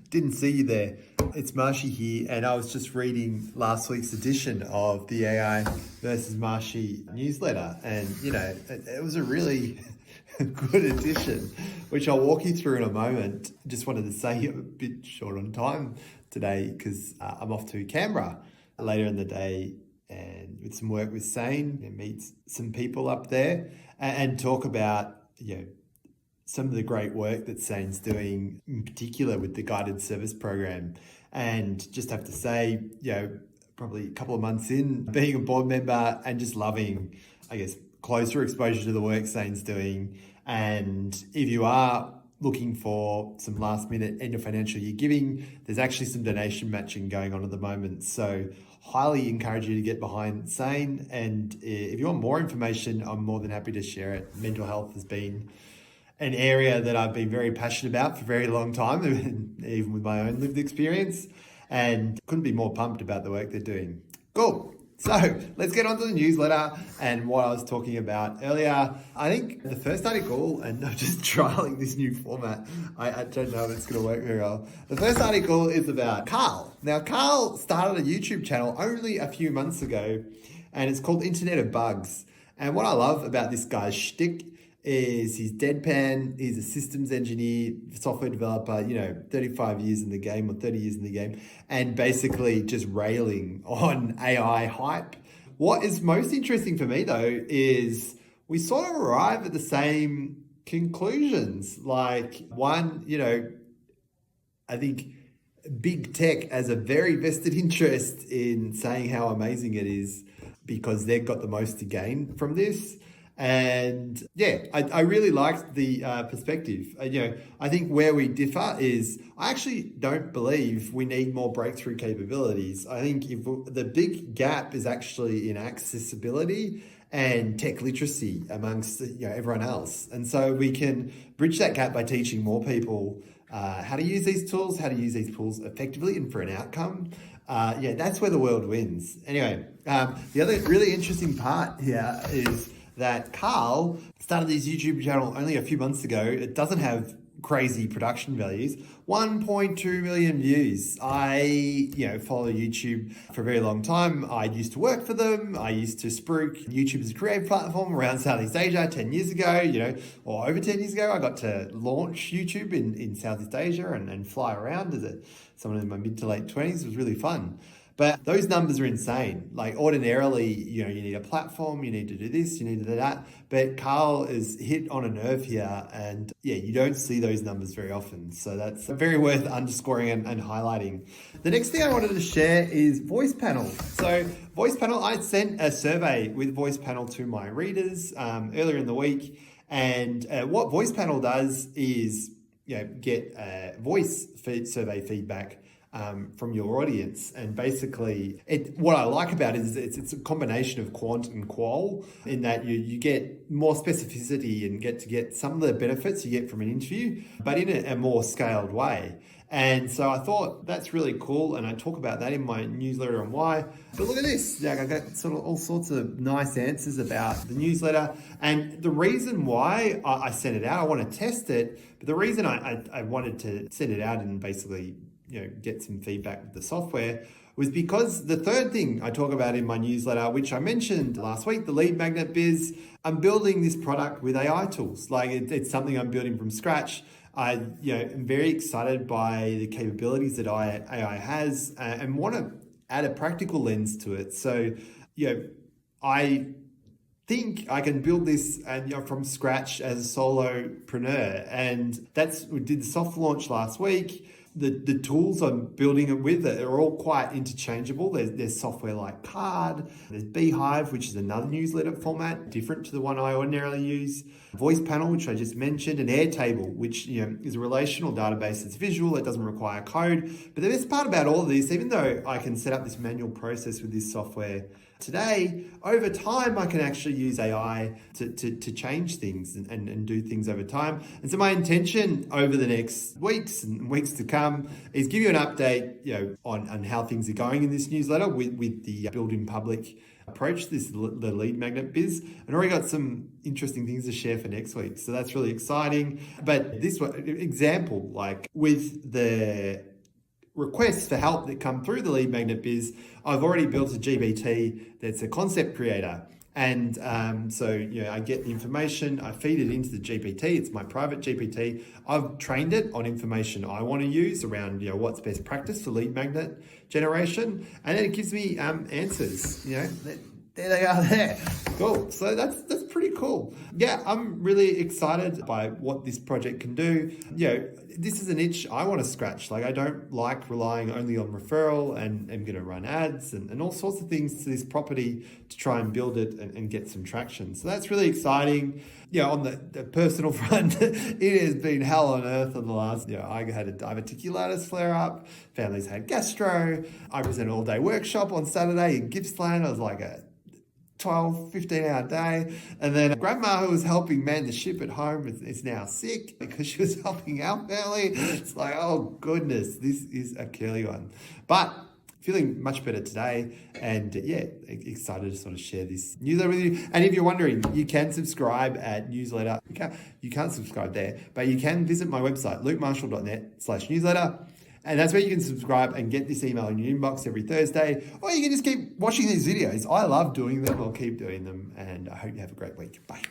Didn't see you there. It's Marshy here, and I was just reading last week's edition of the AI versus Marshy newsletter, and it was a really good edition, which I'll walk you through in a moment. Just wanted to say I'm a bit short on time today because I'm off to Canberra later in the day and with some work with Sane and meet some people up there and talk about some of the great work that Sane's doing, in particular with the guided service program. And just have to say, probably a couple of months in, being a board member and just loving, I guess, closer exposure to the work Sane's doing. And if you are looking for some last minute end of financial year giving, there's actually some donation matching going on at the moment. So highly encourage you to get behind Sane. And if you want more information, I'm more than happy to share it. Mental health has been an area that I've been very passionate about for a very long time, even with my own lived experience, and couldn't be more pumped about the work they're doing. Cool. So let's get on to the newsletter and what I was talking about earlier. I think the first article, and I'm just trialing this new format. I don't know if it's going to work very well. The first article is about Carl. Now, Carl started a YouTube channel only a few months ago, and it's called Internet of Bugs. And what I love about this guy's shtick is he's deadpan, he's a systems engineer, software developer, 35 years in the game or 30 years in the game, and basically just railing on AI hype. What is most interesting for me though is we sort of arrive at the same conclusions. Like one, I think big tech has a very vested interest in saying how amazing it is because they've got the most to gain from this. And I really liked the perspective. I think where we differ is I actually don't believe we need more breakthrough capabilities. I think the big gap is actually in accessibility and tech literacy amongst everyone else. And so we can bridge that gap by teaching more people how to use these tools, how to use these tools effectively and for an outcome. That's where the world wins. Anyway, the other really interesting part here is that Carl started his YouTube channel only a few months ago. It doesn't have crazy production values. 1.2 million views. I, follow YouTube for a very long time. I used to work for them. I used to spruik YouTube as a creative platform around Southeast Asia 10 years ago, or over 10 years ago. I got to launch YouTube in Southeast Asia and fly around as someone in my mid to late 20s. It was really fun. But those numbers are insane. Like ordinarily, you need a platform, you need to do this, you need to do that. But Carl is hit on a nerve here and you don't see those numbers very often. So that's very worth underscoring and highlighting. The next thing I wanted to share is Voice Panel. So Voice Panel, I sent a survey with Voice Panel to my readers earlier in the week. And what Voice Panel does is get voice survey feedback from your audience. And basically what I like about it is it's a combination of quant and qual in that you get more specificity and get some of the benefits you get from an interview, but in a more scaled way. And so I thought that's really cool. And I talk about that in my newsletter and why. But look at this. I got sort of all sorts of nice answers about the newsletter. And the reason why I sent it out, I want to test it. But the reason I wanted to send it out and basically get some feedback with the software was because the third thing I talk about in my newsletter, which I mentioned last week, the Lead Magnet Biz, I'm building this product with AI tools. Like it's something I'm building from scratch. I am very excited by the capabilities that AI has and want to add a practical lens to it. So, I think I can build this from scratch as a solopreneur. And we did the soft launch last week. The tools I'm building it with are all quite interchangeable. There's software like Card, there's Beehive, which is another newsletter format, different to the one I ordinarily use, Voice Panel, which I just mentioned, and Airtable, which is a relational database. It's visual, it doesn't require code. But the best part about all of this, even though I can set up this manual process with this software today, over time I can actually use AI to change things and do things over time. And so my intention over the next weeks and weeks to come is give you an update on how things are going in this newsletter with the Build in Public approach the lead magnet biz, and already got some interesting things to share for next week. So that's really exciting. But this one, example, like with the requests for help that come through the lead magnet biz, I've already built a GPT that's a concept creator. And so, I get the information, I feed it into the GPT. It's my private GPT. I've trained it on information I want to use around, what's best practice for lead magnet generation. And then it gives me answers, there they are there. Cool. So that's pretty cool. Yeah, I'm really excited by what this project can do. This is an itch I want to scratch. Like, I don't like relying only on referral, and I'm going to run ads and all sorts of things to this property to try and build it and get some traction. So that's really exciting. On the personal front, it has been hell on earth on the last, I had a diverticulitis flare up, families had gastro. I was in an all day workshop on Saturday in Gippsland. I was like a 12, 15-hour day. And then grandma, who was helping man the ship at home, is now sick because she was helping out family. It's like, oh goodness, this is a curly one. But feeling much better today, and excited to sort of share this newsletter with you. And if you're wondering, you can subscribe at newsletter. You can't subscribe there, but you can visit my website, lukemarshall.net/newsletter. And that's where you can subscribe and get this email in your inbox every Thursday. Or you can just keep watching these videos. I love doing them. I'll keep doing them. And I hope you have a great week. Bye.